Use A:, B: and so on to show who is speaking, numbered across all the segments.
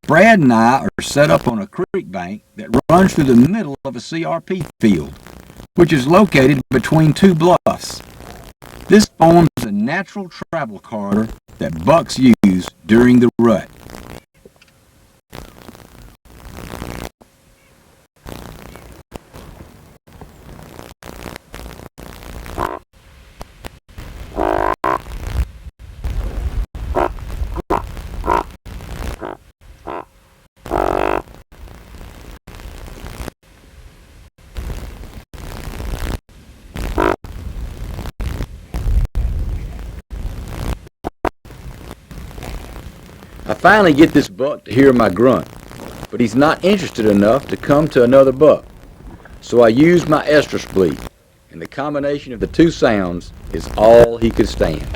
A: Brad and I are set up on a creek bank that runs through the middle of a CRP field, which is located between two bluffs. This forms a natural travel corridor that bucks use during the rut. I finally get this buck to hear my grunt, but he's not interested enough to come to another buck. So I use my estrus bleat, and the combination of the two sounds is all he could stand.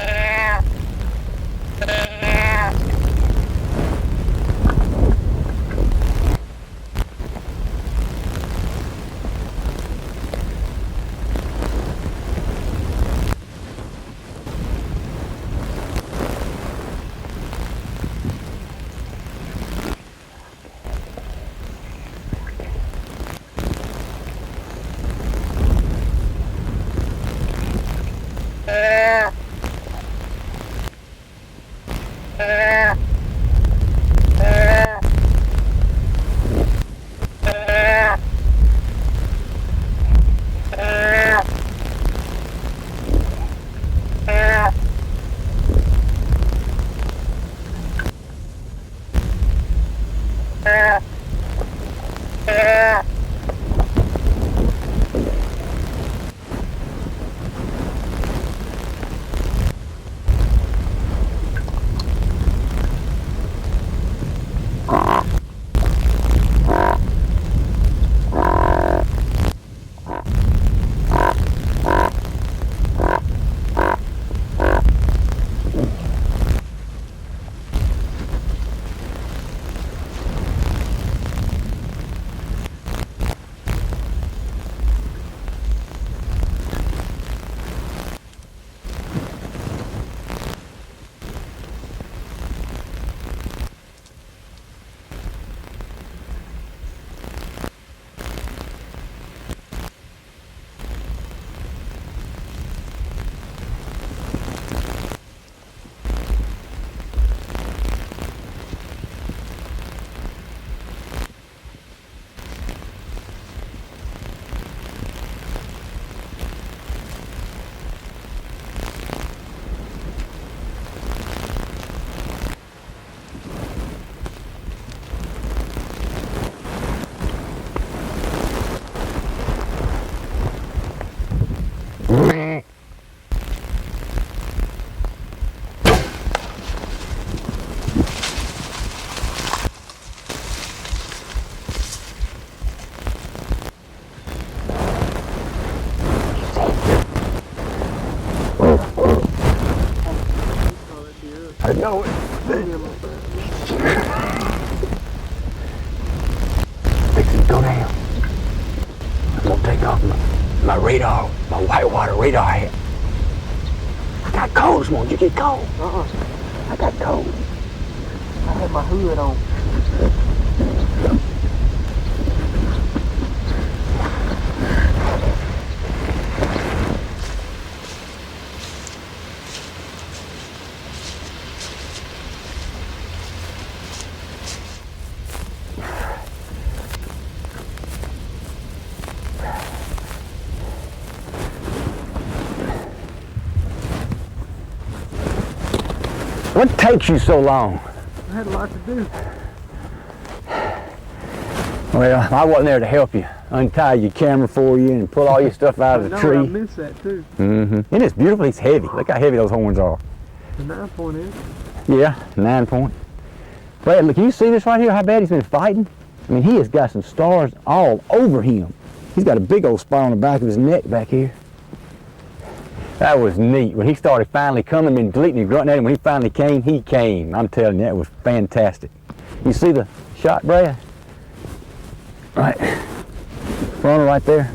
B: I know it. Fixing to go down. I'm gonna take off my radar, my whitewater radar hat. I got cold this morning. Did you get cold? I got cold. I had my hood on. What takes you so long?
C: I had a lot to do.
B: Well, I wasn't there to help you untie your camera for you and pull all your stuff out of the tree.
C: I missed that too.
B: And it's beautiful. It's heavy. Look how heavy those horns are.
C: The 9-point is?
B: Yeah, 9-point. Brad, look, can you see this right here? How bad he's been fighting? I mean, he has got some stars all over him. He's got a big old spot on the back of his neck back here. That was neat. When he started finally coming and deleting and grunting at him, when he finally came, he came. I'm telling you, that was fantastic. You see the shot, Brad? Right. Frontal right there.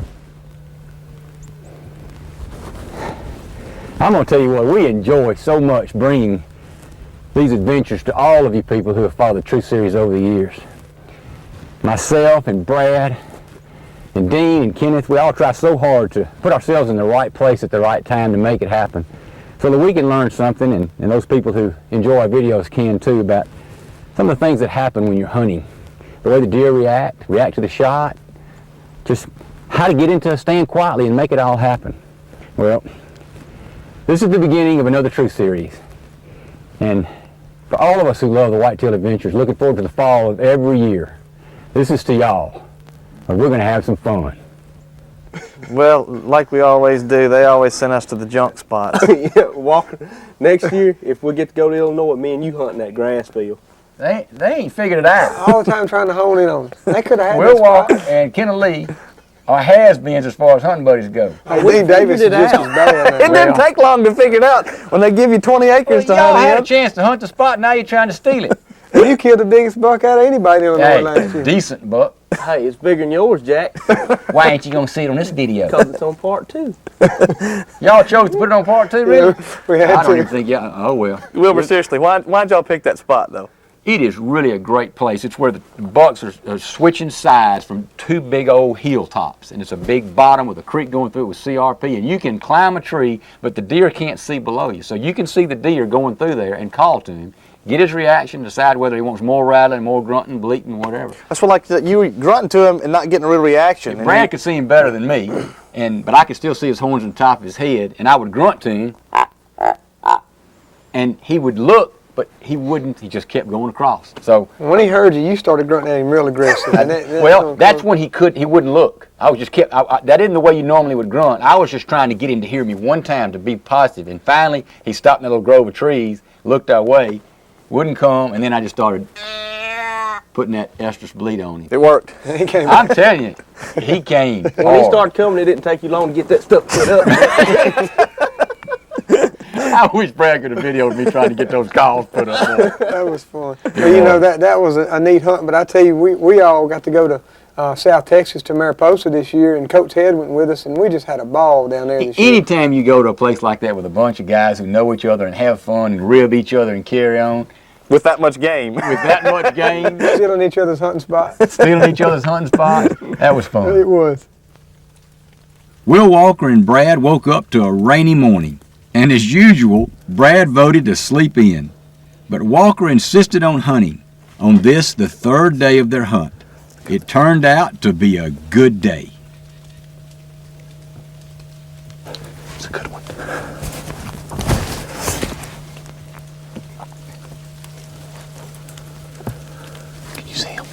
B: I'm going to tell you what, we enjoy so much bringing these adventures to all of you people who have followed the Truth Series over the years. Myself and Brad and Dean and Kenneth, we all try so hard to put ourselves in the right place at the right time to make it happen, so that we can learn something, and those people who enjoy our videos can too, about some of the things that happen when you're hunting. The way the deer react to the shot, just how to get into a stand quietly and make it all happen. Well, this is the beginning of another Truth Series. And for all of us who love the whitetail adventures, looking forward to the fall of every year, this is to y'all. And we're going to have some fun.
D: Well, like we always do, they always send us to the junk spots.
E: Yeah, Walker, next year, if we get to go to Illinois, me and you hunting that grass field.
F: They ain't figured it out.
C: All the time trying to hone in on it. They could have had
F: Will
C: that spot.
F: Walker and Kenna Lee are has-beens as far as hunting buddies go.
C: Hey, Dean Davis is just as bad.
D: It didn't take long to figure it out when they give you 20 acres to
F: Y'all
D: hunt
F: had a
D: in.
F: chance to hunt the spot, now you're trying to steal it.
C: And you killed the biggest buck out of anybody in Illinois last
F: Hey,
C: year.
F: decent buck.
E: Hey, it's bigger than yours, Jack,
F: Why ain't you gonna see it on this video?
E: because it's on part 2.
F: Y'all chose to put it on part 2, really?
C: We
A: I
C: had
A: don't even
C: to.
A: think, oh well.
D: Wilbur, seriously, why'd y'all pick that spot though?
A: It is really a great place. It's where the bucks are switching sides from 2 big old hilltops, and it's a big bottom with a creek going through it with CRP, and you can climb a tree, but the deer can't see below you. So you can see the deer going through there and call to him, get his reaction, decide whether he wants more rattling, more grunting, bleating, whatever.
D: That's what, like, you were grunting to him and not getting a real reaction.
A: Brad could see him better than me, but I could still see his horns on top of his head, and I would grunt to him, and he would look, but he wouldn't. He just kept going across. So,
C: When he heard you, you started grunting at him real aggressive. And
A: that's when he wouldn't look. I was just that isn't the way you normally would grunt. I was just trying to get him to hear me one time to be positive, and finally he stopped in a little grove of trees, looked our way, wouldn't come, and then I just started putting that estrus bleed on him.
D: It worked.
C: he came
A: I'm telling you, he came.
E: When he
A: hard.
E: started coming, it didn't take you long to get that stuff put up.
A: I wish Brad could have videoed me trying to get those calls put up.
C: That was fun. But you know, that was a neat hunt. But I tell you, we all got to go to South Texas to Mariposa this year, and Coach Head went with us, and we just had a ball down there this year.
A: Anytime you go to a place like that with a bunch of guys who know each other and have fun and rib each other and carry on,
D: With that much game.
A: with that much game,
C: Stealing each other's hunting spots.
A: stealing each other's hunting spots, that was fun.
C: It was.
A: Will Walker and Brad woke up to a rainy morning, and as usual, Brad voted to sleep in. But Walker insisted on hunting on this, the 3rd day of their hunt. It turned out to be a good day.
D: It's a good one. Can you see him?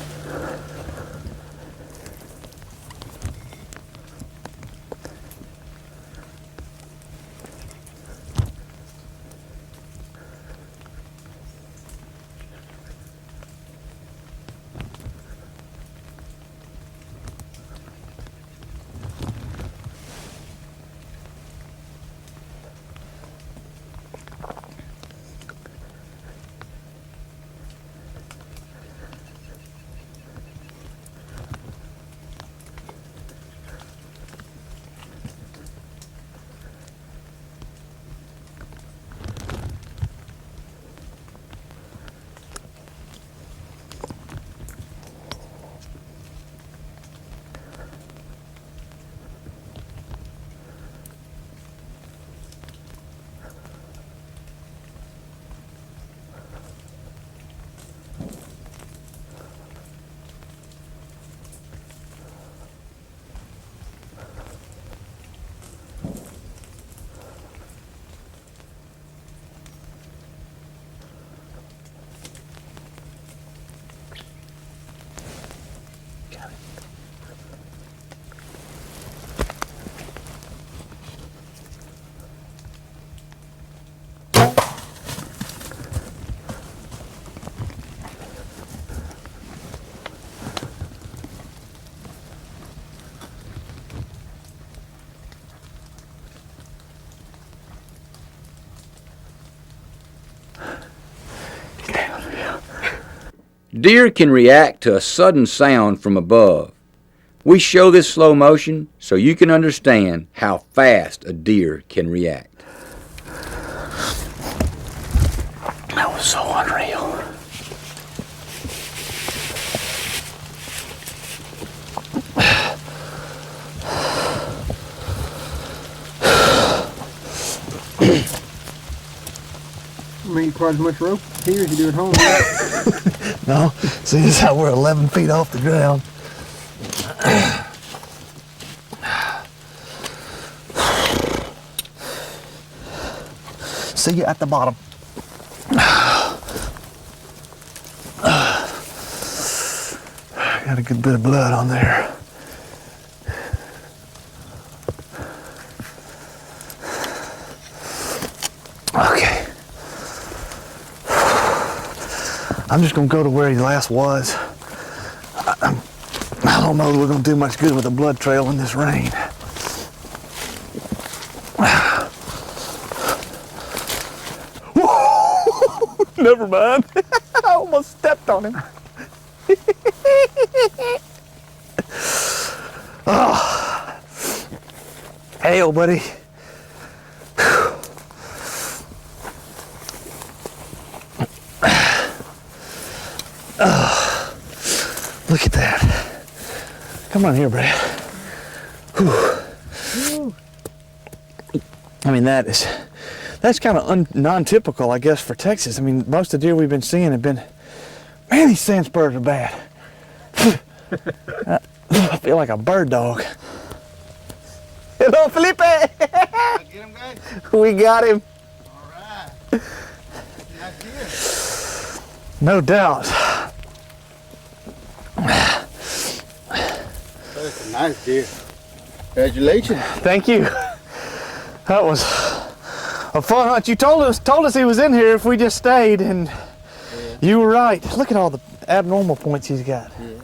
A: Deer can react to a sudden sound from above. We show this slow motion so you can understand how fast a deer can react.
D: Oh,
B: Oh, so unreal.
C: I mean, quite as much rope here as you do at home. Right?
B: No, see, this is how we're 11 feet off the ground. See you at the bottom. Got a good bit of blood on there. Okay. I'm just gonna go to where he last was. I don't know that we're gonna do much good with a blood trail in this rain. Never mind. I almost stepped on him. Oh. Hey, old buddy. Oh. Look at that. Come on here, Brad. Whew. I mean, that's kind of non-typical, I guess, for Texas. I mean, most of the deer we've been seeing have been, man, these sand spurs are bad. I feel like a bird dog. Hello, Felipe.
G: Get him, guys.
B: We got him.
G: All right. Nice deer.
B: No doubt.
G: That's a nice deer. Congratulations.
B: Thank you. That was a fun hunt. You told us he was in here if we just stayed, and you were right. Look at all the abnormal points he's got.
G: Yeah.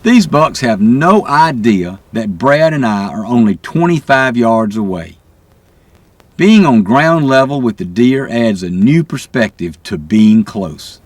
A: These bucks have no idea that Brad and I are only 25 yards away. Being on ground level with the deer adds a new perspective to being close.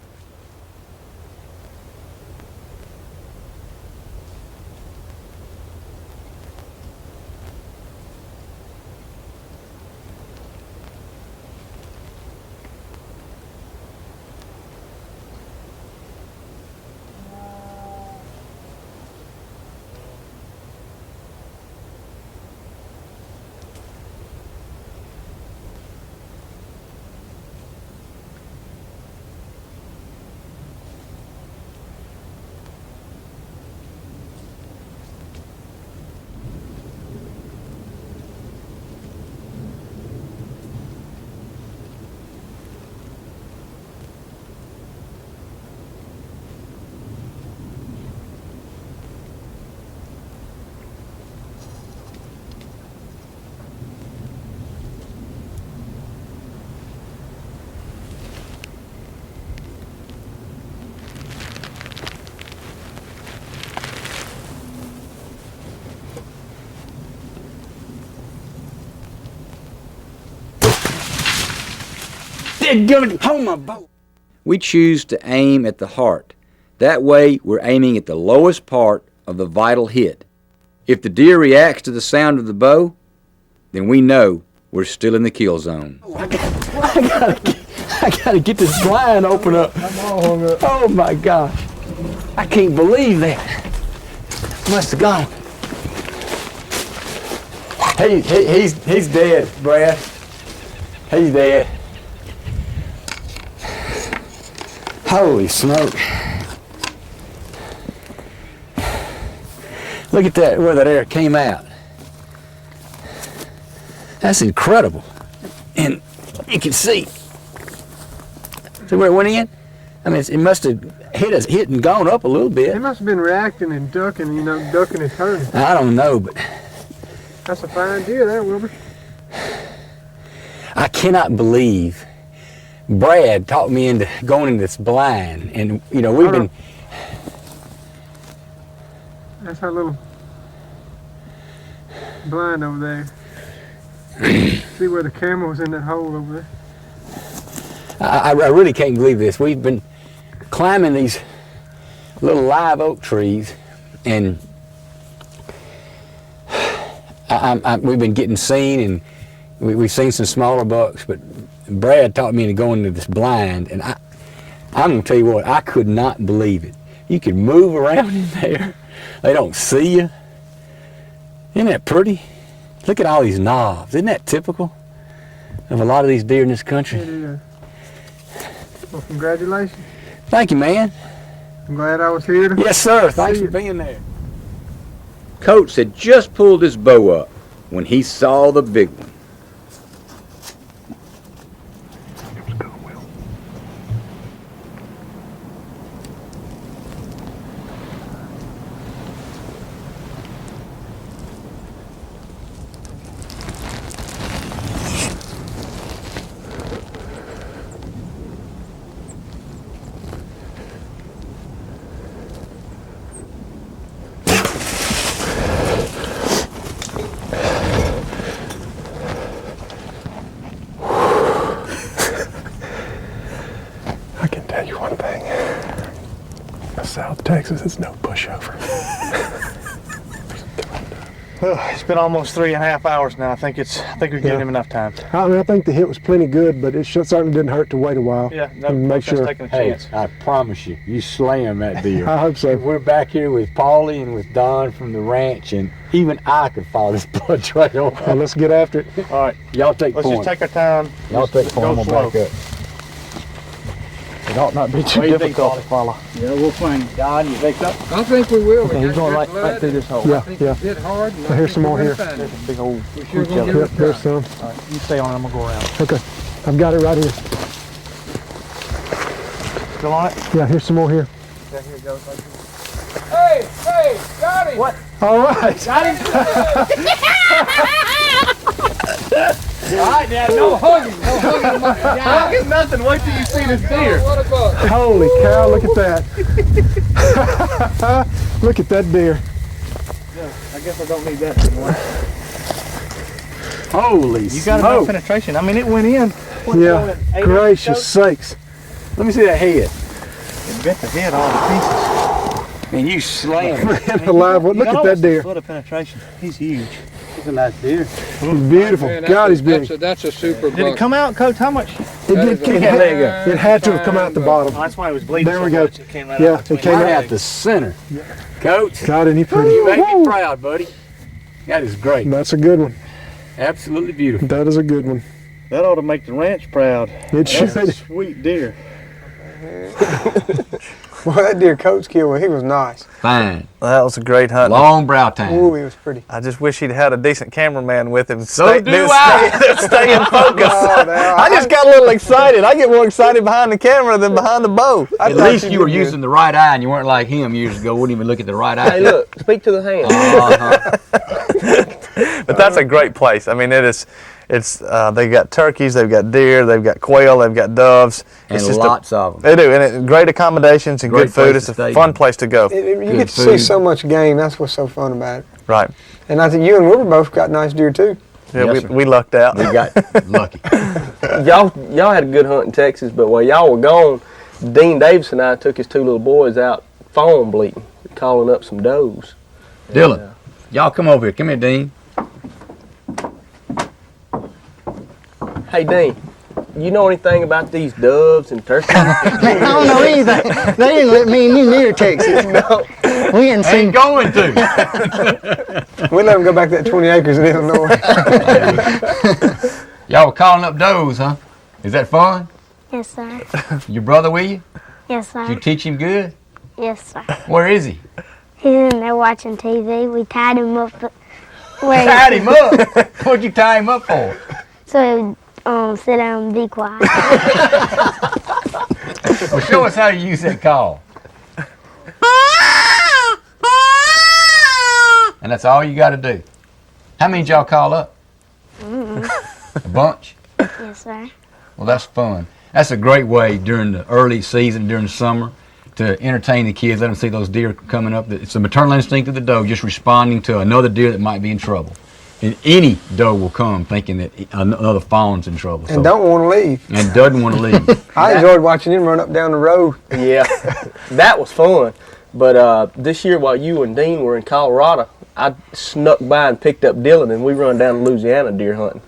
F: Hold my bow. We choose to aim at the heart. That way, we're aiming at the lowest part of the vital hit. If the deer reacts to the sound of the bow, then we know we're still in the kill zone.
B: I gotta get this blind open up. Oh my gosh. I can't believe that. Must have gone. He's dead, Brad. He's dead. Holy smoke. Look at that, where that air came out. That's incredible. And you can see where it went in? I mean, it must have hit and gone up a little bit.
C: He must have been reacting and ducking, ducking and turning.
B: I don't know, but
C: That's a fine deer there, Wilbur.
B: I cannot believe Brad talked me into going in this blind, and we've been.
C: That's our little blind over there. See where the camera was in that hole over there?
B: I really can't believe this. We've been climbing these little live oak trees, and we've been getting seen, and we've seen some smaller bucks, but Brad taught me to go into this blind, and I'm going to tell you what, I could not believe it. You could move around in there. They don't see you. Isn't that pretty? Look at all these knobs. Isn't that typical of a lot of these deer in this country?
C: It is. Well, congratulations.
B: Thank you, man.
C: I'm glad I was here.
B: Yes, sir. Thanks
C: See
B: for being there.
F: Coates had just pulled his bow up when he saw the big one.
H: I can tell you one thing. South Texas is no pushover.
D: It's been almost 3.5 hours now. I think we're giving him enough time.
H: I mean, I think the hit was plenty good, but it certainly didn't hurt to wait a while.
D: Yeah,
H: and make sure.
D: taking a
B: Hey,
D: chance.
B: I promise you, you slam that deer.
H: I hope so.
B: We're back here with Paulie and with Don from the ranch, and even I could follow this blood trail.
H: Well, let's get after it.
D: All right,
B: Y'all take
D: let's
B: point.
D: just take our time.
B: Y'all take
D: Just
B: point. I'm
D: go
B: gonna
D: slow.
B: back up.
D: It ought not be too
B: What do you think,
D: difficult
B: Paulie?
D: to follow.
F: Yeah, we'll find Don, you think so?
C: I think we will.
D: Okay, he's going right through this hole.
H: Yeah, yeah.
C: Hit hard. And
H: Here's some more here.
D: There's a big old
C: We're
D: fruit
C: sure gonna
D: jelly.
C: get
H: Yep, there's some.
D: All right, you stay on it. I'm gonna go around.
H: Okay, I've got it right here.
D: Still on it?
H: Yeah, here's some more here.
D: Yeah, here it goes.
C: Hey, got him.
D: What?
H: All right.
F: All right, now, no hugging. No hugging.
D: Look at nothing. Wait till you see this deer.
C: What a buck.
H: Holy cow, look at that. Look at that deer.
D: I guess I don't need that anymore.
B: Holy
D: You got enough
B: smoke.
D: penetration. I mean, it went in.
H: Yeah, gracious sakes.
B: Let me see that head.
D: It bent the head all to
B: And you slammed it.
H: Man alive, look at that dear.
D: Foot of penetration. He's huge.
G: He's a nice deer.
H: He's beautiful.
C: Man,
H: God, he's big.
C: That's a super
D: Did it
C: buck.
D: come out, Coach? How much?
H: It had to have come out the bottom.
D: Oh, that's why it was bleeding.
H: There
D: so
H: we go.
D: much. It came right
H: Yeah,
D: out between
H: it came
B: Right
H: out.
B: out the center. Coach,
H: God, ain't he pretty?
B: you make me proud, buddy. That is great.
H: That's a good one.
B: Absolutely beautiful.
H: That is a good one.
D: That ought to make the ranch proud.
H: It should.
D: That's a sweet deer.
C: Boy, that deer Coach killed, he was nice.
F: Fine.
D: That was a great hunt.
F: Long brow time.
C: Ooh, he was pretty.
D: I just wish he'd had a decent cameraman with him.
F: So do I.
D: Stay in focus. I just got a little excited. I get more excited behind the camera than behind the bow.
F: At least you were using the right eye and you weren't like him years ago. Wouldn't even look at the right eye.
E: Hey, look, speak to the hand.
D: But that's a great place. I mean, it is. It's they got turkeys, they've got deer, they've got quail, they've got doves.
F: And
D: It's just
F: lots of them.
D: They do, and great accommodations and
F: Great
D: good food.
F: place
D: It's
F: to
D: a
F: stay.
D: fun place to go.
C: You
F: Good
C: get to see
F: food.
C: so much game. That's what's so fun about it.
D: Right.
C: And I think you and Wilbur both got nice deer too.
D: Yeah,
F: Yes, sir.
D: we lucked out.
F: We got lucky.
E: Y'all had a good hunt in Texas, but while y'all were gone, Dean Davis and I took his two little boys out fawn bleating, calling up some does.
F: Dylan, y'all come over here. Come here, Dean.
E: Hey, Dean, you know anything about these doves and turkeys?
G: I don't know anything. They didn't let me near Texas.
E: No.
G: We hadn't seen.
F: Ain't going to.
C: We let them go back that 20 acres in Illinois.
F: Y'all were calling up does, huh? Is that fun?
I: Yes, sir.
F: Your brother with you?
I: Yes,
F: Did
I: sir.
F: you teach him good?
I: Yes, sir.
F: Where is he?
I: He's in there watching TV. We tied him up where
F: Tied him up. What'd you tie him up for?
I: so he would sit down and be quiet.
F: Well, show us how you use that call. And that's all you got to do. How many did y'all call up? A bunch?
I: Yes, sir.
F: Well, that's fun. That's a great way during the early season, during the summer, to entertain the kids, let them see those deer coming up. It's the maternal instinct of the doe just responding to another deer that might be in trouble. And any doe will come thinking that another fawn's in trouble.
C: And don't want to leave.
F: And doesn't want to leave.
C: I enjoyed watching him run up down the road.
E: Yeah, that was fun. But this year, while you and Dean were in Colorado, I snuck by and picked up Dylan, and we run down to Louisiana deer hunting.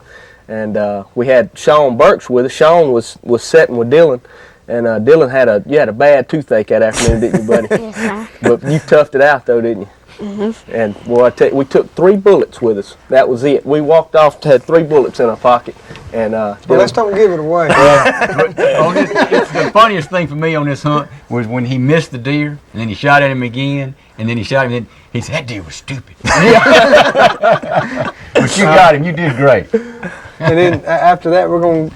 E: And we had Sean Burks with us. Sean was sitting with Dylan, and Dylan had a bad toothache that afternoon, didn't you, buddy?
I: Yes, sir.
E: But you toughed it out, though, didn't you? Mm-hmm. And boy, I tell you, we took 3 bullets with us. That was it. We walked off, had 3 bullets in our pocket, and
C: Well, let's don't give it away.
F: It's the funniest thing for me on this hunt was when he missed the deer, and then he shot at him again, and then he shot him, and then he said, "That deer was stupid." But you got him. You did great.
C: And then after that,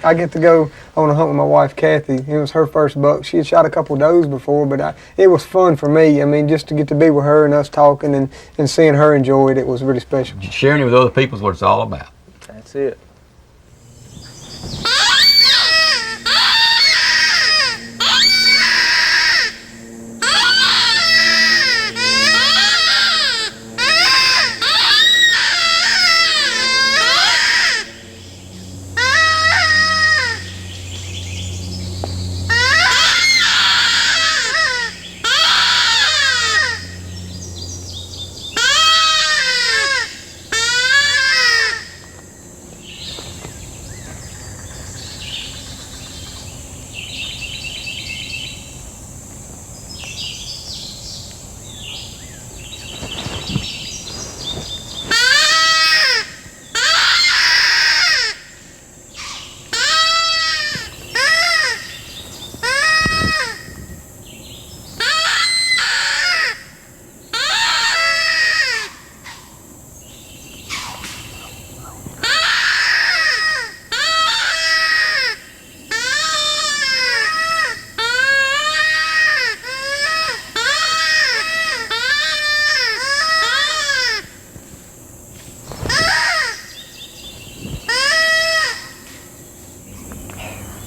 C: I get to go on a hunt with my wife, Kathy. It was her first buck. She had shot a couple does before, but it was fun for me. I mean, just to get to be with her and us talking and seeing her enjoy it, it was really special.
F: Sharing it with other people is what it's all about.
E: that's it.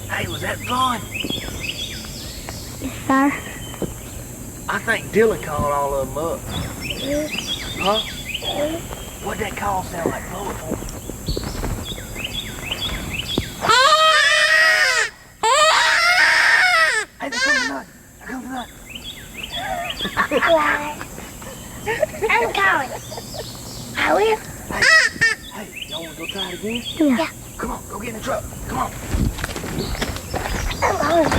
J: Hey, was that fun?
I: Yes, sir.
J: I think Dylan called all of them up. Huh? What'd that call sound like? Blow it for me. Hey, there comes a nut. There comes a nut.
I: I'm going. I will.
J: Hey, y'all wanna go try it again?
I: Yeah.
J: Come on, go get in the truck. Come on.
I: I'm going.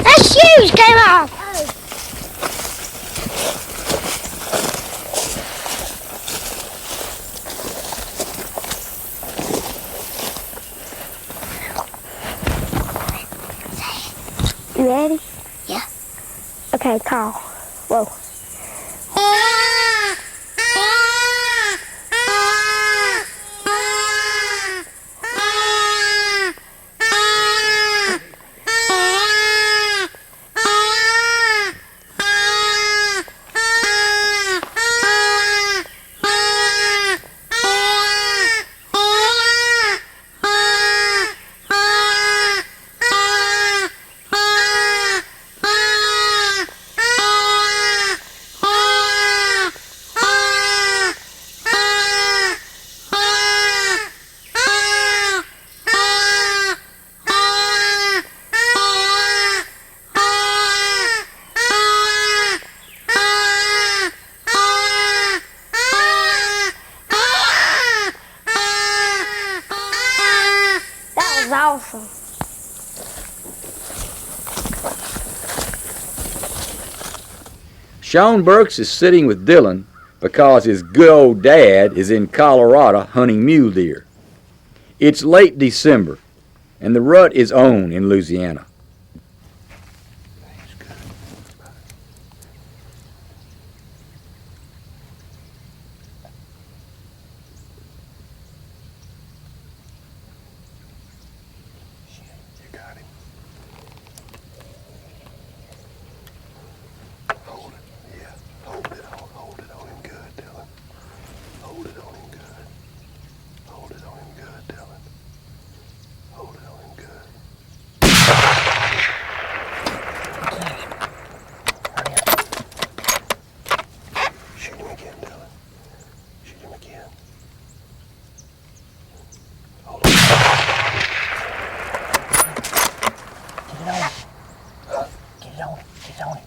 I: That shoes came off. You ready? Yeah. Okay, call. Whoa. Awesome.
F: Sean Burks is sitting with Dylan because his good old dad is in Colorado hunting mule deer. It's late December, and the rut is on in Louisiana.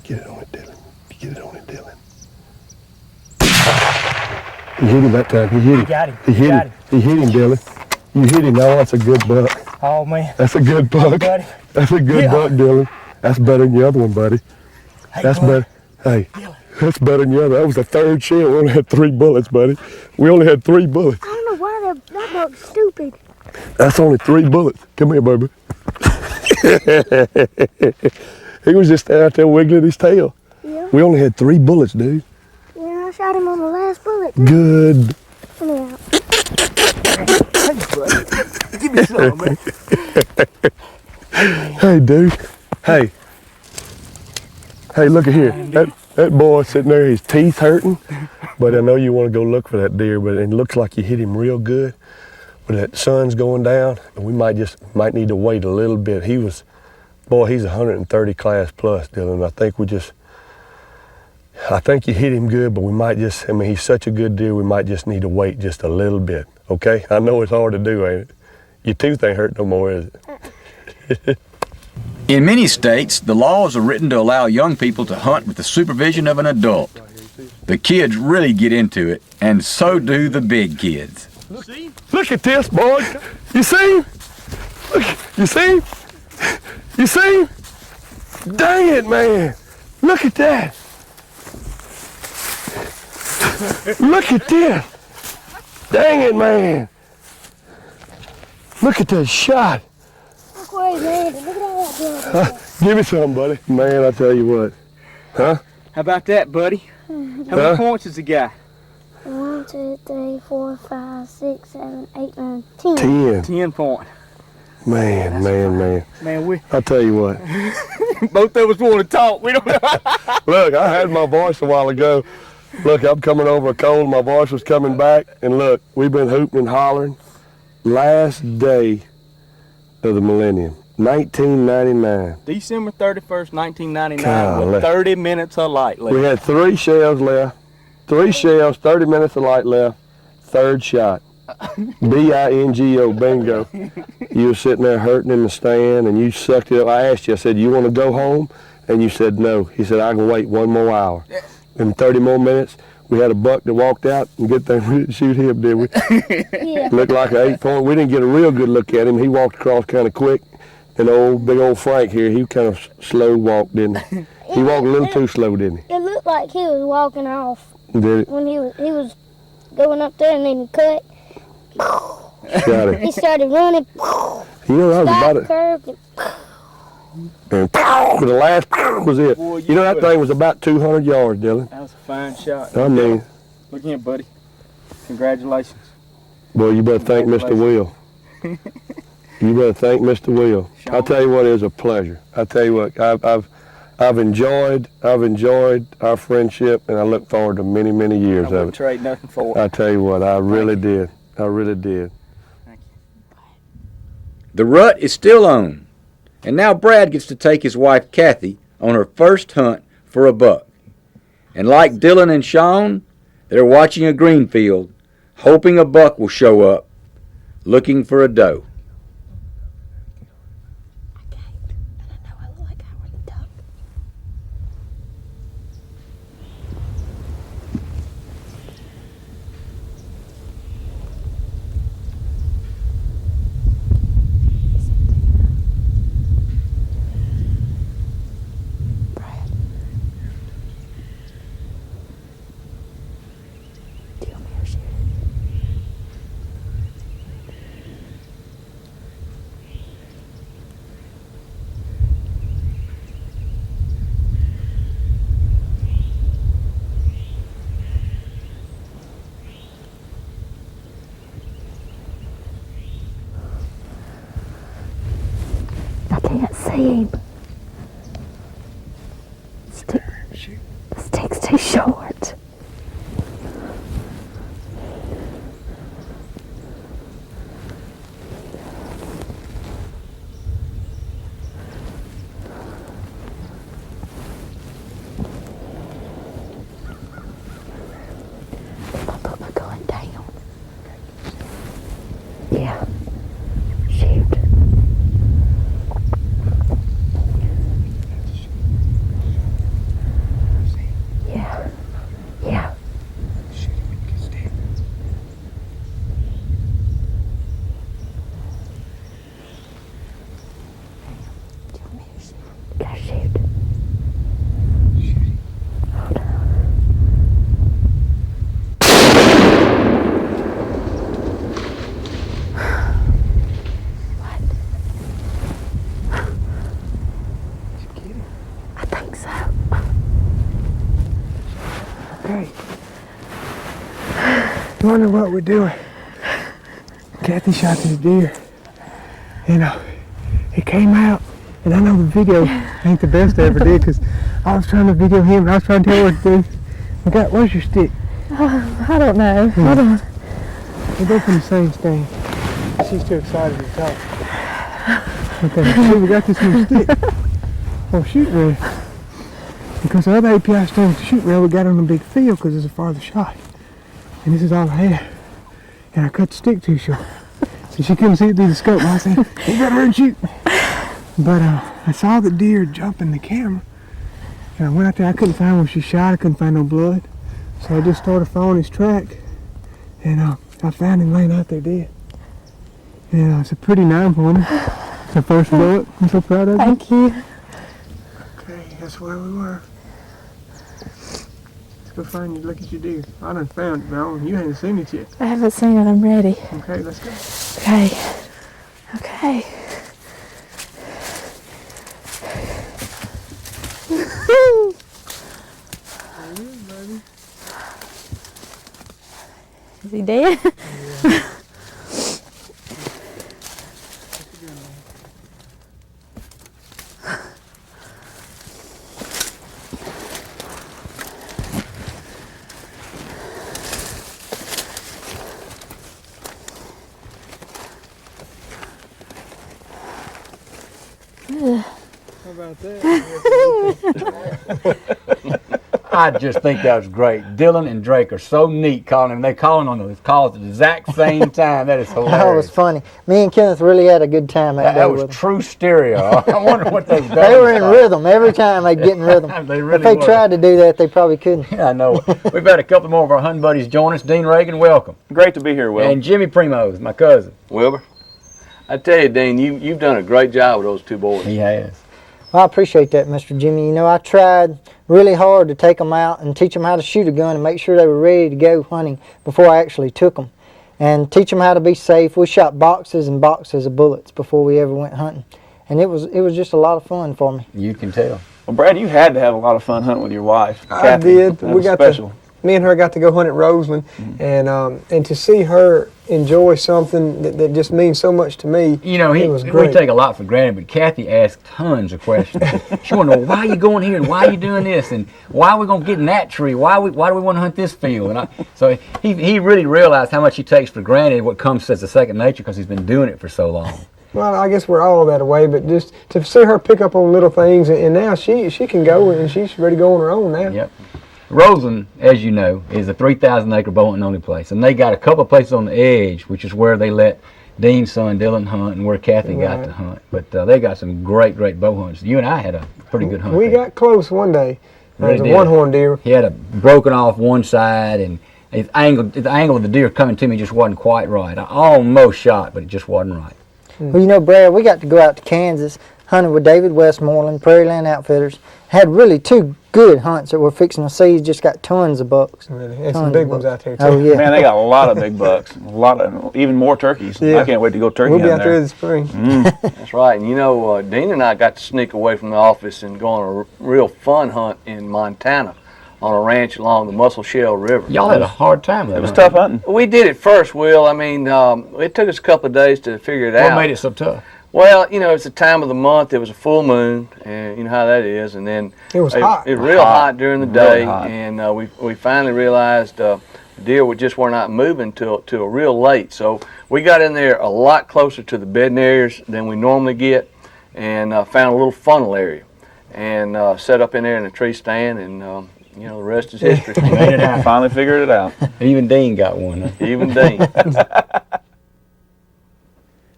H: Get it on it, Dylan. Get it on it, Dylan. He hit him that time. He hit him.
G: Got him.
H: He hit him. He hit him, Dylan. You hit him. Oh, that's a good buck.
G: Oh, man.
H: That's a good buck.
G: Buddy.
H: That's a good buck, Dylan. That's better than the other one, buddy.
G: Hey,
H: That's
G: buddy.
H: better. Hey, that's better than the other. That was the third shell. We only had 3 bullets, buddy. We only had 3 bullets.
I: I don't know why that buck's stupid.
H: That's only 3 bullets. Come here, baby. He was just out there wiggling his tail.
I: Yeah.
H: We only had 3 bullets, dude.
I: Yeah, I shot him on the last bullet.
H: Good.
I: Let me out.
G: Give me some, man.
H: Hey, dude. Hey. Hey, look at here. That boy sitting there, his teeth hurting. But I know you want to go look for that deer, but it looks like you hit him real good. But that sun's going down, and we might need to wait a little bit. He's 130 class plus, Dylan. I think you hit him good, but we might just, he's such a good deer, we might just need to wait just a little bit, okay? I know it's hard to do, ain't it? Your tooth ain't hurt no more, is it?
A: In many states, the laws are written to allow young people to hunt with the supervision of an adult. The kids really get into it, and so do the big kids.
H: Look at this, boy. You see him? Look, you see him? You see him? Dang it, man. Look at that. Look at this. Dang it, man. Look at that shot.
I: Look where he landed. Look at all that blood.
H: Give me some, buddy. Man, I tell you what. Huh?
G: How about that, buddy? How many points has he got?
I: 1, 2, 3, 4, 5, 6, 7, 8, 9, 10.
H: 10.
G: 10 point.
H: Man.
G: Man,
H: I tell you what.
G: both of us want to talk. We don't know.
H: Look, I had my voice a while ago. Look, I'm coming over a cold. My voice was coming back. And look, we've been hooting and hollering. Last day of the millennium, 1999.
G: December 31st, 1999,
H: Golly.
G: with 30 minutes of light left.
H: We had 3 shells left. 3 shells, 30 minutes of light left. Third shot. B-I-N-G-O, bingo. You were sitting there hurting in the stand, and you sucked it up. I asked you, I said, you want to go home? And you said no. He said, I can wait 1 more hour. In 30 more minutes, we had a buck that walked out, and good thing we didn't shoot him, did we?
I: Yeah.
H: Looked like an 8-point. We didn't get a real good look at him. He walked across kind of quick. And big old Frank here, he kind of slow walked, didn't he? He walked a little too slow, didn't he?
I: It looked like he was walking off
H: Did it?
I: when he was going up there, and then he cut.
H: Shot him.
I: He started running.
H: You know, that was about
I: Stopped,
H: it.
I: curved,
H: And the last was it.
G: Boy,
H: You know, that thing was about 200 yards, Dylan.
G: That was a fine shot.
H: I mean,
G: Look here, buddy. Congratulations.
H: boy, you better thank Mr. Will. You better thank Mr. Will. I tell you what, it was a pleasure. I tell you what, I've enjoyed our friendship, and I look forward to many, many years
G: I
H: of
G: wouldn't
H: it.
G: trade nothing for it.
H: I tell you what, I really did. I really did.
F: The rut is still on, and now Brad gets to take his wife Kathy on her first hunt for a buck. And like Dylan and Sean, they're watching a green field, hoping a buck will show up, looking for a doe.
I: I can't see him. The stick's too short. I'll put my gun down. Yeah. Shoot.
C: Okay. You wonder what we're doing? Kathy shot this deer. It came out, and I know the video ain't the best I ever did because I was trying to video him and I was trying to tell her what to do. Where's your stick?
K: I don't know. Hold on.
C: We're both in the same stand. She's too excited to talk. Okay, see, we got this new stick. Oh, shoot rail. Because the other API stand with the shoot rail we got on a big field because it's a farther shot. And this is all I had. And I cut the stick too short. So she couldn't see it through the scope. I said, you better hurry and shoot. But I saw the deer jump in the camera. And I went out there, I couldn't find where she shot, I couldn't find no blood. So I just started following his track. And I found him laying out there dead. And it's a pretty 9-pointer. It's the first bullet. I'm so proud of you.
K: Thank you.
C: Okay, that's where we were. Let's go find you, look at your deer. I done found it, Val, and you haven't seen it yet.
K: I haven't seen it. I'm ready.
C: Okay, let's go.
K: Okay. Okay. Is he dead? Yeah.
C: How about that?
F: I just think that was great. Dylan and Drake are so neat calling him. They calling on those calls at the exact same time. That is hilarious.
G: That was funny. Me and Kenneth really had a good time that day
F: That was
G: with them.
F: true stereo. I wonder what those guys
G: They were in rhythm. Every time they'd get in rhythm.
F: They really
G: if they
F: were.
G: tried to do that, they probably couldn't.
F: Yeah, I know. We've had a couple more of our hunting buddies join us. Dean Reagan, welcome.
L: Great to be here, Will.
F: And Jimmy Primo's, my cousin.
L: Wilbur, I tell you, Dean, you've done a great job with those two boys.
F: He has.
G: Well, I appreciate that, Mr. Jimmy. You know, I tried really hard to take them out and teach them how to shoot a gun and make sure they were ready to go hunting before I actually took them. And teach them how to be safe. We shot boxes and boxes of bullets before we ever went hunting. And it was just a lot of fun for me.
F: You can tell.
L: Well, Brad, you had to have a lot of fun hunting with your wife.
C: I
L: Kathy.
C: did.
L: That
C: We
L: was
C: got
L: special.
C: me and her got to go hunt at Roseland, and to see her enjoy something that just means so much to me.
F: You know,
C: it was
F: we
C: great.
F: take a lot for granted, but Kathy asked tons of questions. She wanted to know, why are you going here, and why are you doing this, and why are we going to get in that tree? Why do we want to hunt this field? And so he really realized how much he takes for granted what comes as a second nature because he's been doing it for so long.
C: Well, I guess we're all that way, but just to see her pick up on little things, and now she can go, and she's ready to go on her own now.
F: Yep. Roseland, as you know, is a 3,000-acre bow hunting only place, and they got a couple of places on the edge, which is where they let Dean's son Dylan hunt, and where Kathy got to hunt. But they got some great bow hunts. You and I had a pretty good hunt.
C: We got close one day. There was a
F: did.
C: one-horn deer.
F: He had a broken off one side, and the angle of the deer coming to me just wasn't quite right. I almost shot, but it just wasn't right.
G: Well, you know, Brad, we got to go out to Kansas hunting with David Westmoreland, Prairie Land Outfitters. Had really two good hunts that we're fixing to see. Just got tons of bucks.
C: Really, and some big ones out there too.
G: Oh yeah,
L: Man, they got a lot of big bucks, a lot of even more turkeys.
C: Yeah.
L: I can't wait to go turkey
C: We'll be
L: hunting
C: out there
L: there.
C: this spring.
J: That's right. And you know, Dean and I got to sneak away from the office and go on a real fun hunt in Montana on a ranch along the Muscle Shell River.
F: Y'all had a hard time with
L: It was
F: huh?
L: tough hunting.
J: We did it first, Will. I mean, it took us a couple of days to figure it out.
F: What made it so tough?
J: Well, you know, it's the time of the month. It was a full moon, and you know how that is. And then
C: It was hot.
J: It was real hot during the day,
L: Really hot.
J: and we finally realized the deer just were not moving till real late. So we got in there a lot closer to the bedding areas than we normally get, and found a little funnel area, and set up in there in a tree stand, and you know, the rest is history.
F: Made it happen.
L: Finally figured it out.
F: Even Dean got one. Huh?
J: Even Dean.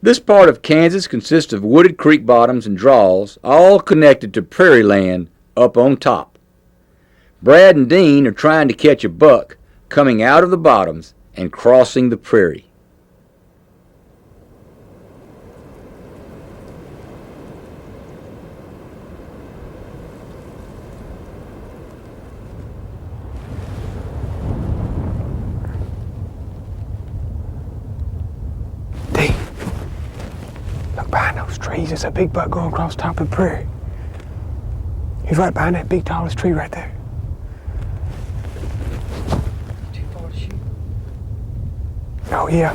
F: This part of Kansas consists of wooded creek bottoms and draws, all connected to prairie land up on top. Brad and Dean are trying to catch a buck coming out of the bottoms and crossing the prairie.
C: Look behind those trees. There's a big buck going across top of the prairie. He's right behind that big tallest tree right there. Oh yeah,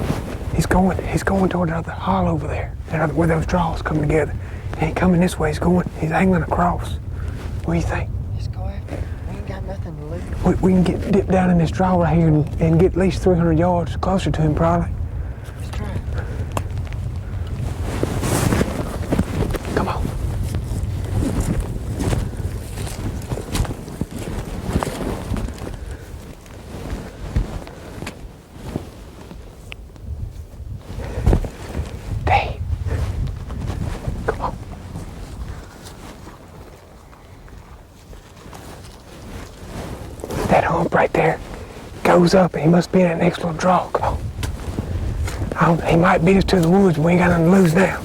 C: he's going toward the other hollow over there, where those draws come together. He ain't coming this way. He's angling across. What do you think?
G: Let's go after it. We ain't got nothing to lose.
C: We can dip down in this draw right here and get at least 300 yards closer to him, probably.
G: Let's try it.
C: Come on. Dave. Come on. That hump right there goes up, and he must be in that next little draw. Come on. He might beat us to the woods, but we ain't got nothing to lose now.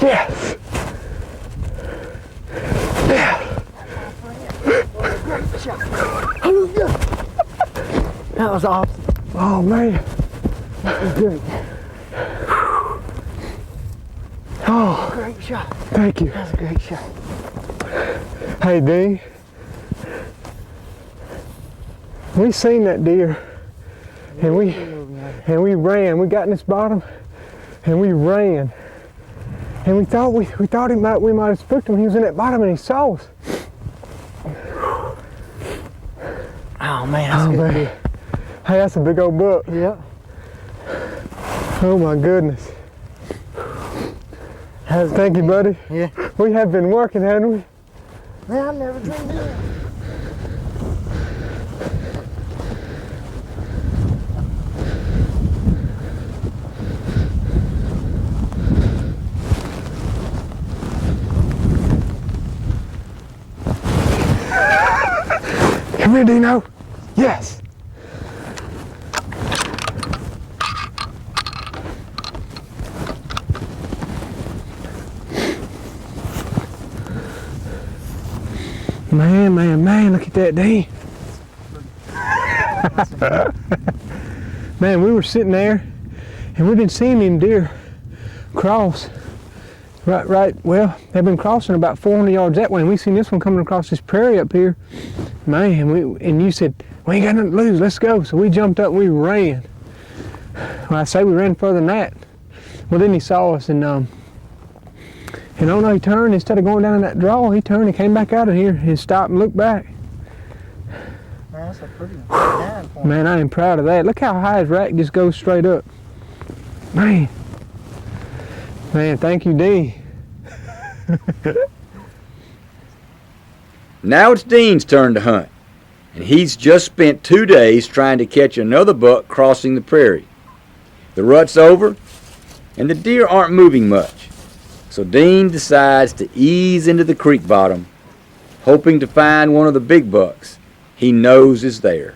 C: Yes. Yeah.
G: That was awesome.
C: Oh man.
G: That was good.
C: Oh,
G: Great shot.
C: thank you.
G: That was a great shot.
C: Hey Dean. We seen that deer, and we ran. We got in this bottom, and we ran. And we thought we might have spooked him. He was in that bottom, and he saw us.
G: Oh man, that's good.
C: Man. Hey, that's a big old buck.
G: Yep.
C: Oh my goodness. Thank you, buddy.
G: Yeah.
C: We have been working, haven't we?
G: Man, I've never dreamed of that.
C: Come here, Dino. Yes. Man, look at that, Dean. Man, we were sitting there, and we've been seeing them deer cross. Well, they've been crossing about 400 yards that way, and we seen this one coming across this prairie up here. Man, and you said, we ain't got nothing to lose, let's go. So we jumped up and we ran. Well, I say we ran further than that. Well, then he saw us, and oh no, he turned. Instead of going down in that draw, he turned and came back out of here and stopped and looked back.
G: Man, that's a pretty nine point.
C: Man, I am proud of that. Look how high his rack just goes straight up. Man, thank you, Dean.
F: Now it's Dean's turn to hunt, and he's just spent 2 days trying to catch another buck crossing the prairie. The rut's over, and the deer aren't moving much, so Dean decides to ease into the creek bottom, hoping to find one of the big bucks he knows is there.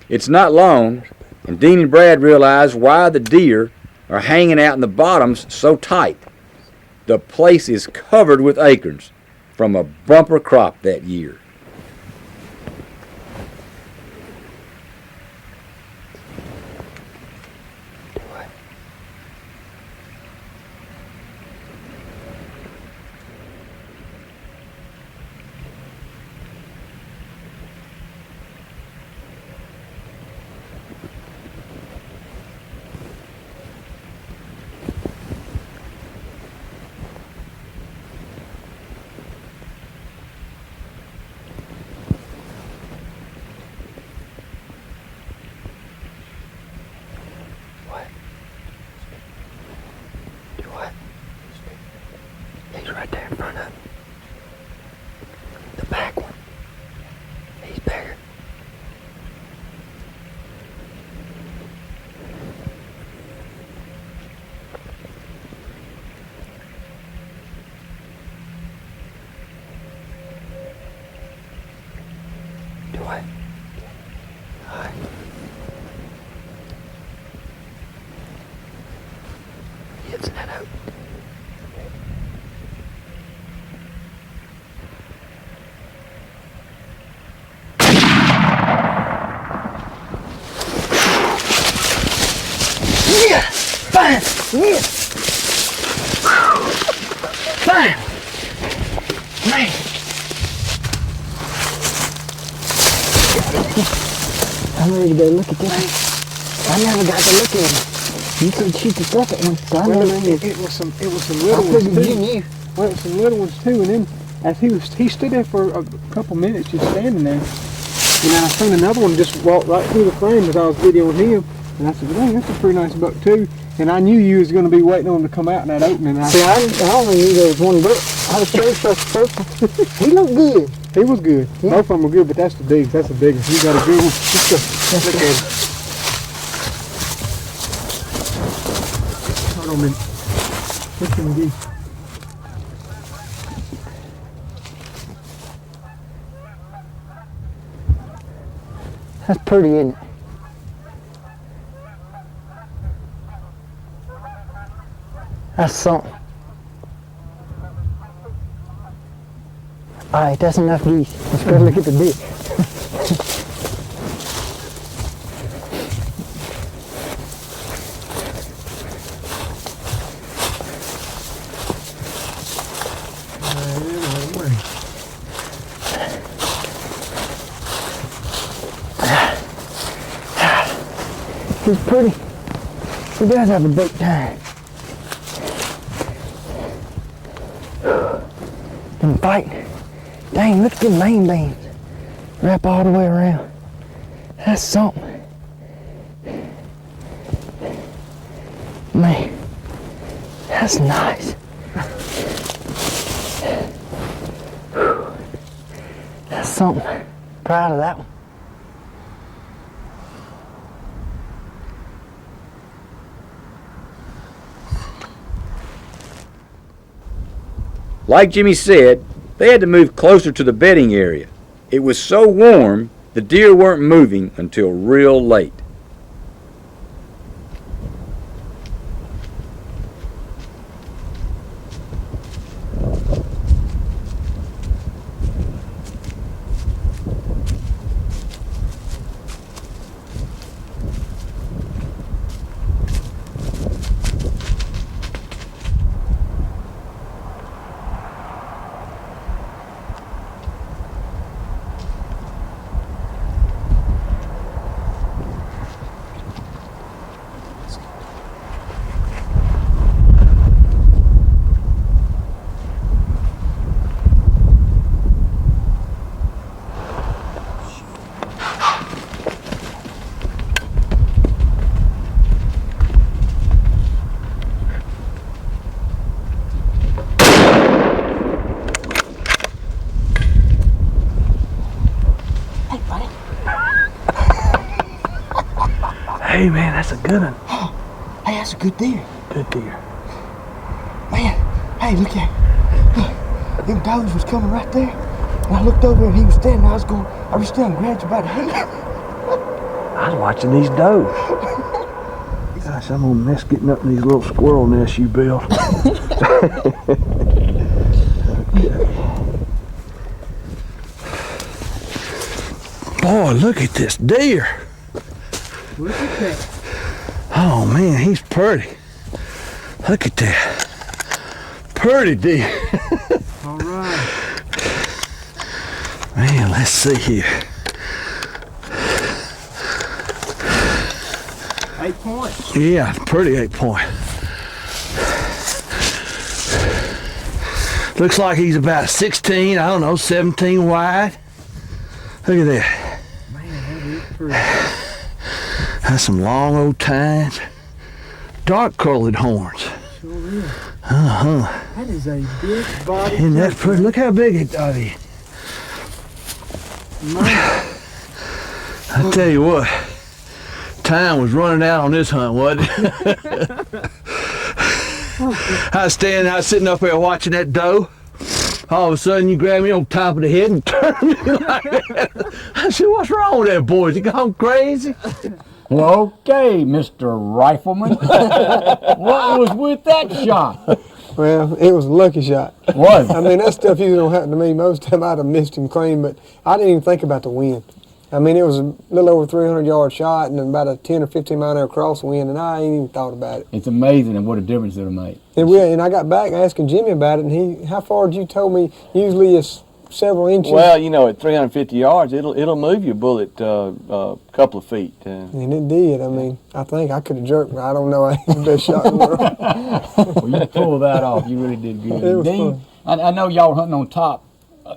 F: It's not long, and Dean and Brad realize why the deer are hanging out in the bottoms so tight. The place is covered with acorns from a bumper crop that year.
B: He's right there in front of him. The back one. He's bigger. Do what? Alright. It's that out. Bam! Yeah! Bam! Man! I'm ready to go look at this. I never got to look at him. You could shoot the second one. So
C: it was some little ones too. Well, it was some little ones too, and then as he stood there for a couple minutes just standing there, and then I seen another one just walk right through the frame as I was videoing him, and I said, "Dang, that's a pretty nice buck too." And I knew you was going to be waiting on him to come out in that opening.
G: See, I only knew there was one buck. I was sure first one. He looked good.
C: He was good.
G: Yeah.
C: Both of them were good, but that's the big. That's a big one. You got a good one. Let's go. Look at him. Hold on a minute. Look at him again.
G: That's pretty, isn't it? That's something. Alright, that's enough geese. Let's go look at the dick. He's pretty. He does have a big time. And fighting. Dang, look at them main beams. Wrap all the way around. That's something. Man, that's nice. That's something. Proud of that one.
F: Like Jimmy said, they had to move closer to the bedding area. It was so warm, the deer weren't moving until real late.
C: Hey man, that's a good one.
G: Hey, that's a good deer.
C: Good deer.
G: Man, hey, look at it. Them does was coming right there. And I looked over and he was standing. I reached down and grabbed you by the head.
H: I was watching these does. Gosh, I'm gonna miss getting up in these little squirrel nests you built. Okay. Boy, look at this deer.
C: Look at that.
H: Oh man, he's pretty. Look at that. Pretty deer.
C: All right.
H: Man, let's see here.
C: 8 points.
H: Yeah, pretty 8 point. Looks like he's about 16, I don't know, 17 wide. Look at that.
C: Man, that is pretty.
H: That's some long old tines. Dark colored horns.
C: Sure is.
H: Uh-huh.
C: That is a big body.
H: Isn't that pretty? Look how big it is. I tell you what, time was running out on this hunt, wasn't it? I was sitting up there watching that doe. All of a sudden, you grab me on top of the head and turn me like that. I said, what's wrong with that boy? Is he gone crazy?
F: Well, okay, Mr. Rifleman. What was with that shot?
C: Well, it was a lucky shot.
F: Was
C: I mean, that stuff usually don't happen to me. Most of the time I'd have missed him clean, but I didn't even think about the wind. I mean, it was a little over 300-yard shot and about a 10 or 15 mile an hour crosswind, and I ain't even thought about it.
F: It's amazing what a difference it'll make.
C: And I got back asking Jimmy about it, and how far did you told me usually it's several inches?
J: Well, you know, at 350 yards, it'll move your bullet a couple of feet.
C: And it did. I mean, I think I could have jerked, but I don't know. I ain't the best shot in the world.
F: Well, you pulled that off. You really did good.
C: It was
F: Dean, I know y'all were hunting on top.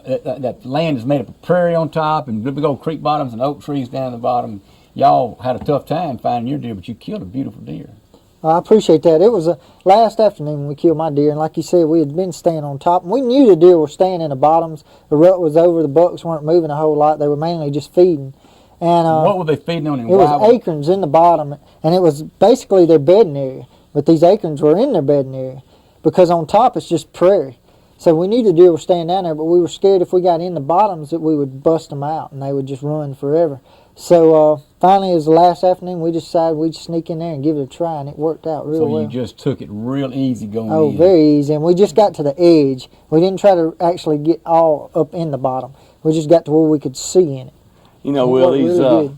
F: That land is made up of prairie on top and big old creek bottoms and oak trees down the bottom. Y'all had a tough time finding your deer, but you killed a beautiful deer.
G: I appreciate that. It was last afternoon when we killed my deer, and like you said, we had been staying on top. And we knew the deer were staying in the bottoms. The rut was over. The bucks weren't moving a whole lot. They were mainly just feeding. And
F: what were they feeding on?
G: It was acorns in the bottom, and it was basically their bedding area. But these acorns were in their bedding area because on top it's just prairie. So we knew the deer were staying down there, but we were scared if we got in the bottoms that we would bust them out and they would just run forever. So finally, it was the last afternoon, we decided we'd sneak in there and give it a try, and it worked out real well.
F: So you just took it real easy going in?
G: Oh, very easy, and we just got to the edge. We didn't try to actually get all up in the bottom. We just got to where we could see in it.
J: You know, Will,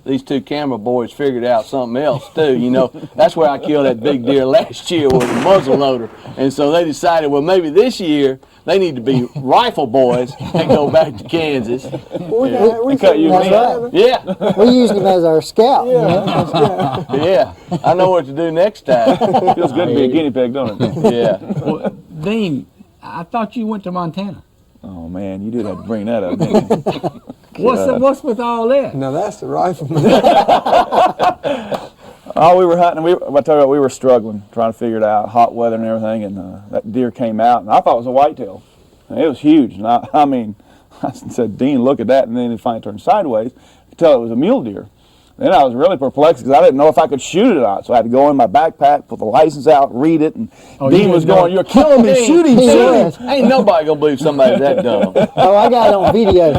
J: these two camera boys figured out something else too. You know, that's where I killed that big deer last year with a muzzle loader, and so they decided, well, maybe this year they need to be rifle boys and go back to Kansas.
C: We
J: cut you
G: That's right.
J: Yeah.
G: We used him as our scout.
C: Yeah.
J: Yeah. I know what to do next time.
L: Feels good to be a guinea pig, don't it?
J: Yeah.
F: Well, Dean, I thought you went to Montana.
L: Oh man, you did have to bring that up, didn't you?
F: What's with all that?
C: Now that's the rifleman.
L: Oh, we were hunting. I tell you what, we were struggling, trying to figure it out, hot weather and everything, and that deer came out, and I thought it was a whitetail. And it was huge, and I mean, I said, Dean, look at that, and then it finally turned sideways. I could tell it was a mule deer. Then I was really perplexed because I didn't know if I could shoot it or not. So I had to go in my backpack, pull the license out, read it, and Dean was going, "You're killing me, shoot him, shoot him."
J: Ain't nobody gonna believe somebody's that dumb.
G: Oh, I got it on video.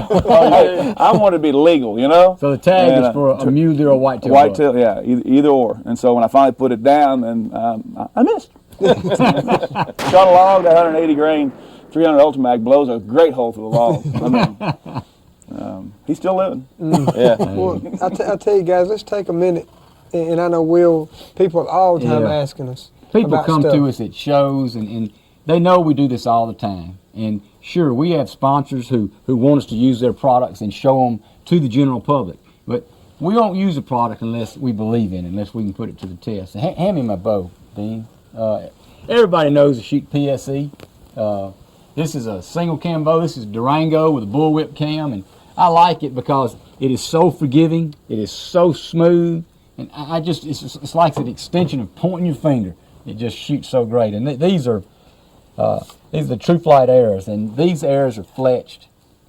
L: I wanted to be legal, you know.
F: So the tag is for a mule deer or a whitetail.
L: Whitetail, yeah, either or. And so when I finally put it down, then I missed. Shot a log, that 180 grain, 300 Ultimag blows a great hole through the log. I mean, he's still living.
J: Yeah.
C: Well, I tell you guys, let's take a minute, and I know people are all the time asking us.
F: People
C: about
F: come
C: stuff.
F: to us at shows, and they know we do this all the time. And sure, we have sponsors who want us to use their products and show them to the general public. But we won't use a product unless we believe in it, unless we can put it to the test. Hand me my bow, Dean. Everybody knows to shoot PSE. This is a single cam bow. This is Durango with a bullwhip cam, and I like it because it is so forgiving. It is so smooth, and it's like an extension of pointing your finger. It just shoots so great. And these are the True Flight arrows, and these arrows are fletched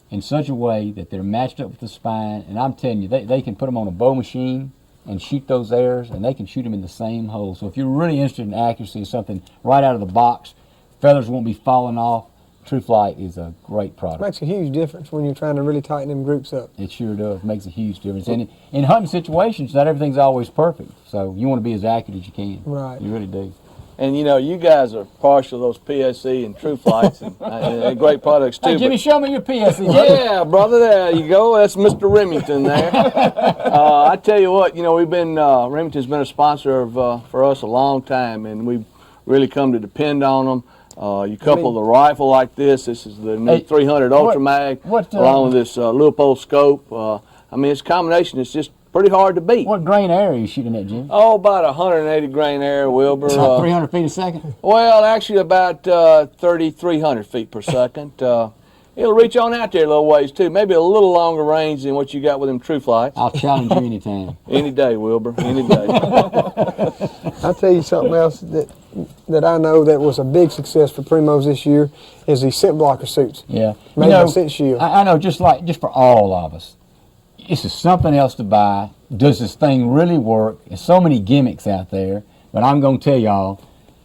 F: in such a way that they're matched up with the spine. And I'm telling you, they can put them on a bow machine and shoot those arrows, and they can shoot them in the same hole. So if you're really interested in accuracy of something right out of the box, feathers won't be falling off.
B: True Flight is a great product.
C: Makes a huge difference when you're trying to really tighten them groups up.
B: It sure does. Makes a huge difference. And in hunting situations, not everything's always perfect. So you want to be as accurate as you can.
C: Right.
B: You really do.
J: And you know, you guys are partial to those PSC and True Flights and great products too.
B: Hey, Jimmy, show me your PSC.
J: Yeah, brother, there you go. That's Mr. Remington there. I tell you what, you know, we've been Remington's been a sponsor of for us a long time, and we've really come to depend on them. You couple the rifle like this. This is the new 300 Ultra Mag, along with this Leupold scope. I mean, it's a combination. It's just pretty hard to beat.
B: What grain air are you shooting at, Jimmy?
J: Oh, about 180 grain air, Wilbur.
B: 300 feet a second?
J: Well, actually about 3,300 feet per second. It'll reach on out there a little ways too. Maybe a little longer range than what you got with them True Flights.
B: I'll challenge you anytime.
J: Any day, Wilbur. Any day.
C: I'll tell you something else that I know that was a big success for Primos this year is the scent blocker suits.
B: Yeah.
C: Made by Scent Shield.
B: I know, just for all of us, this is something else to buy. Does this thing really work? There's so many gimmicks out there, but I'm going to tell y'all,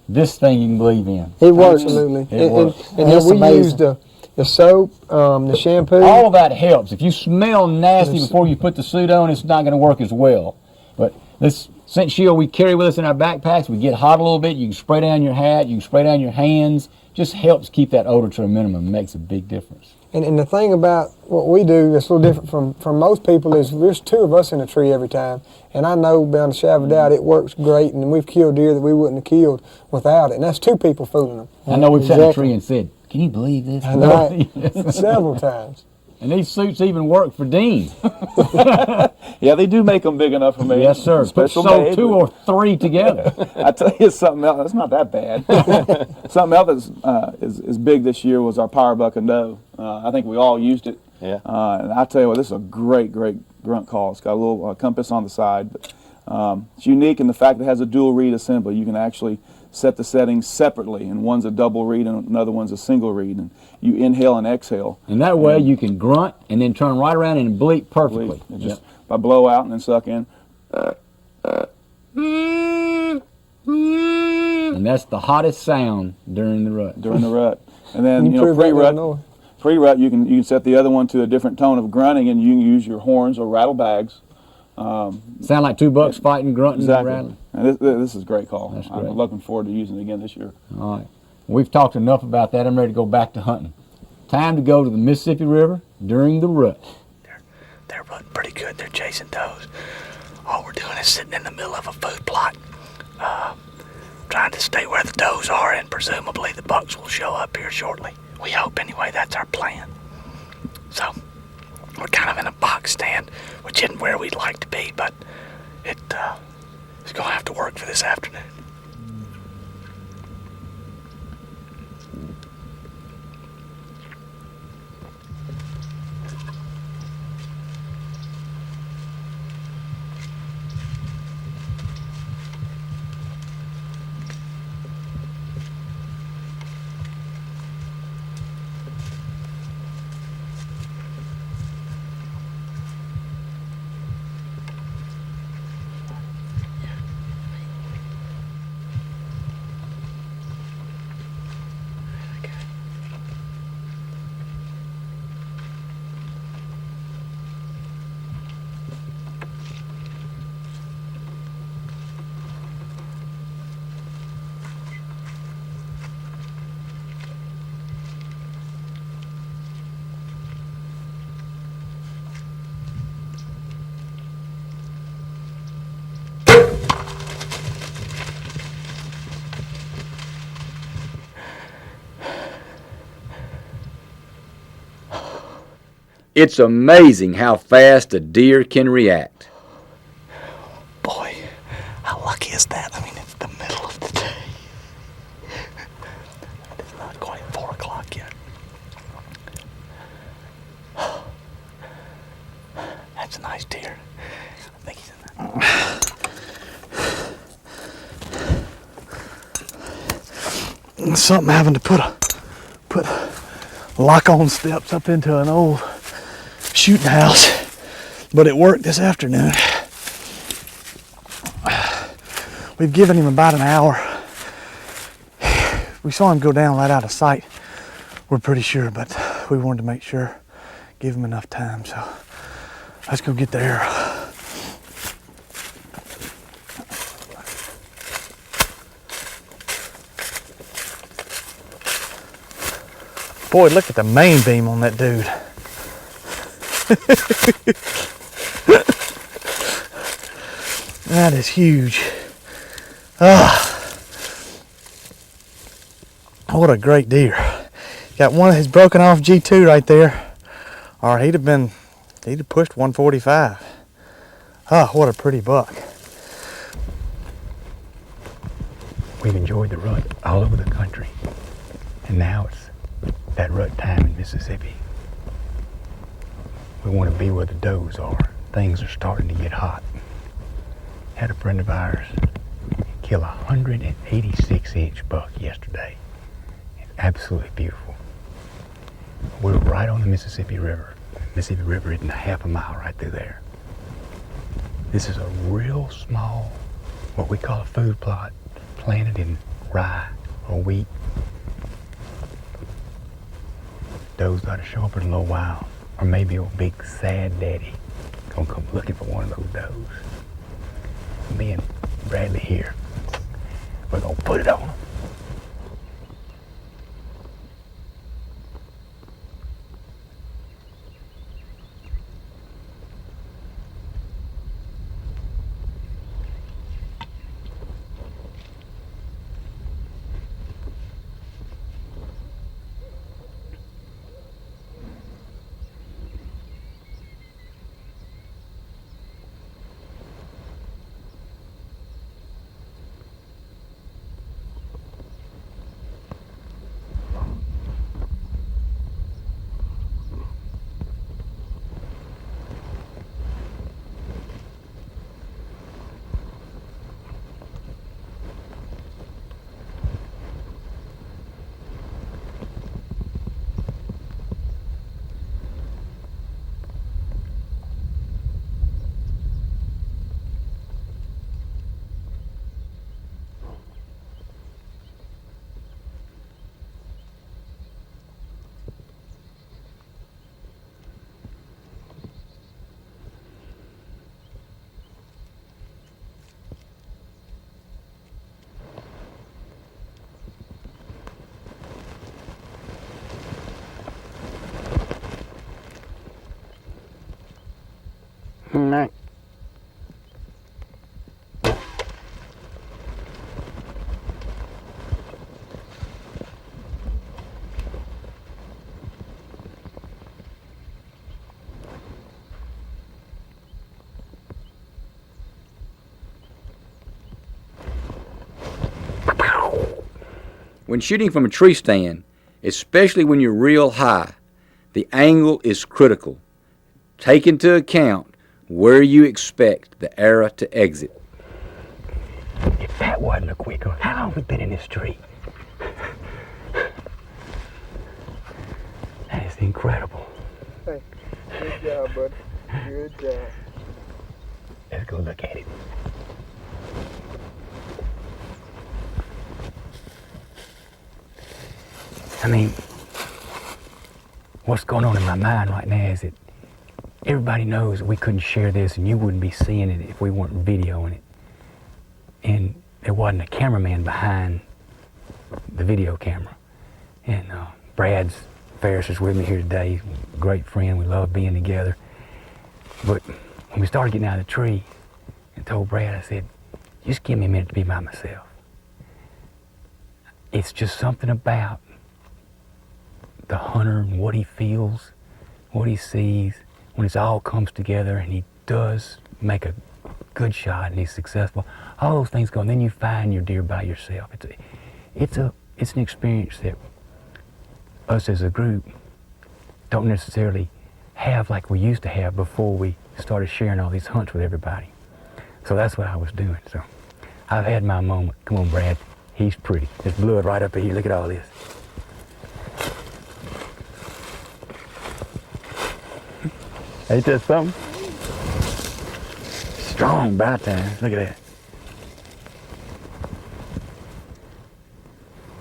B: this thing you can believe in.
C: It works. Absolutely.
B: It works.
C: And then we use the soap, the shampoo.
B: All of that helps. If you smell nasty before you put the suit on, it's not going to work as well. But this Scent Shield we carry with us in our backpacks, we get hot a little bit, you can spray down your hat, you can spray down your hands, just helps keep that odor to a minimum. It makes a big difference.
C: And the thing about what we do that's a little different from most people is there's two of us in a tree every time. And I know beyond a shadow of a doubt it works great, and we've killed deer that we wouldn't have killed without it. And that's two people fooling them.
B: I know we've sat in a tree and said, can you believe this?
C: I know. Several times.
B: And these suits even work for Dean.
L: Yeah, they do make them big enough for me.
B: Yes, sir.
L: Special
B: Sew
L: made.
B: 2 or 3 together.
L: I tell you something else. That's not that bad. Something else that's is big this year was our Power Buck and Doe. I think we all used it.
J: Yeah.
L: And I tell you what, this is a great grunt call. It's got a little compass on the side, but it's unique in the fact that it has a dual reed assembly. You can actually set the settings separately, and one's a double reed and another one's a single reed, and you inhale and exhale.
B: And that way you can grunt and then turn right around and bleat perfectly.
L: Just by blow out and then suck in.
B: And that's the hottest sound during the rut.
L: During the rut. And then, pre-rut, you can set the other one to a different tone of grunting, and you can use your horns or rattle bags.
B: Sound like 2 bucks fighting, grunting,
L: exactly.
B: and rattling.
L: And this is a great call.
B: That's great.
L: I'm looking forward to using it again this year.
B: All right. We've talked enough about that. I'm ready to go back to hunting. Time to go to the Mississippi River during the rut.
M: They're rutting pretty good. They're chasing does. All we're doing is sitting in the middle of a food plot, trying to stay where the does are, and presumably the bucks will show up here shortly. We hope anyway. That's our plan. So we're kind of in a box stand, which isn't where we'd like to be, but it's going to have to work for this afternoon.
F: It's amazing how fast a deer can react.
M: Boy, how lucky is that? I mean, it's the middle of the day. It's not quite 4 o'clock yet. That's a nice deer. I think he's in that. Something having to put lock-on steps up into an old shooting house, but it worked this afternoon. We've given him about an hour. We saw him go down right out of sight we're pretty sure, but we wanted to make sure, give him enough time. So let's go get the arrow. Boy, look at the main beam on that dude. That is huge. What a great deer. Got one of his broken off G2 right there. Or he'd have pushed 145. Oh, what a pretty buck.
B: We've enjoyed the rut all over the country. And now it's that rut time in Mississippi. We want to be where the does are. Things are starting to get hot. Had a friend of ours kill a 186-inch buck yesterday. It's absolutely beautiful. We're right on the Mississippi River. Mississippi River isn't a half a mile right through there. This is a real small, what we call a food plot, planted in rye or wheat. Does ought to show up in a little while, or maybe a big sad daddy gonna come looking for one of those does. Me and Bradley here, we're gonna put it on them. Right.
F: When shooting from a tree stand, especially when you're real high, the angle is critical. Take into account where you expect the arrow to exit.
B: If that wasn't a quick one, how long have we been in this tree? That is incredible.
C: Hey, good job, bud. Good job.
B: Let's go look at it. I mean, what's going on in my mind right now is that everybody knows that we couldn't share this and you wouldn't be seeing it if we weren't videoing it. And there wasn't a cameraman behind the video camera. And Brad Ferris is with me here today. He's a great friend. We love being together. But when we started getting out of the tree and told Brad, I said, just give me a minute to be by myself. It's just something about the hunter and what he feels, what he sees, when it all comes together and he does make a good shot and he's successful, all those things go, and then you find your deer by yourself. It's an experience that us as a group don't necessarily have like we used to have before we started sharing all these hunts with everybody. So that's what I was doing. So I've had my moment. Come on, Brad. He's pretty. There's blood right up here. Look at all this. Ain't that something? Strong by time. Look at that.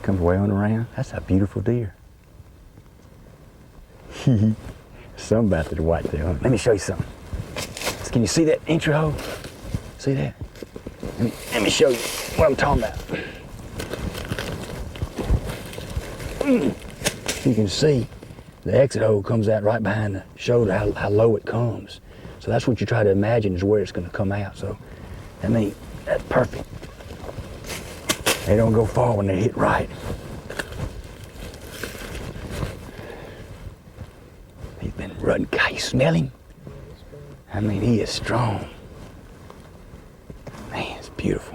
B: Comes way on around. That's a beautiful deer. Something about the whitetail. Let me show you something. Can you see that entry hole? See that? Let me show you what I'm talking about. You can see the exit hole comes out right behind the shoulder, how low it comes. So that's what you try to imagine is where it's going to come out. So, I mean, that's perfect. They don't go far when they hit right. He's been running. God, you smell him? I mean, he is strong. Man, it's beautiful.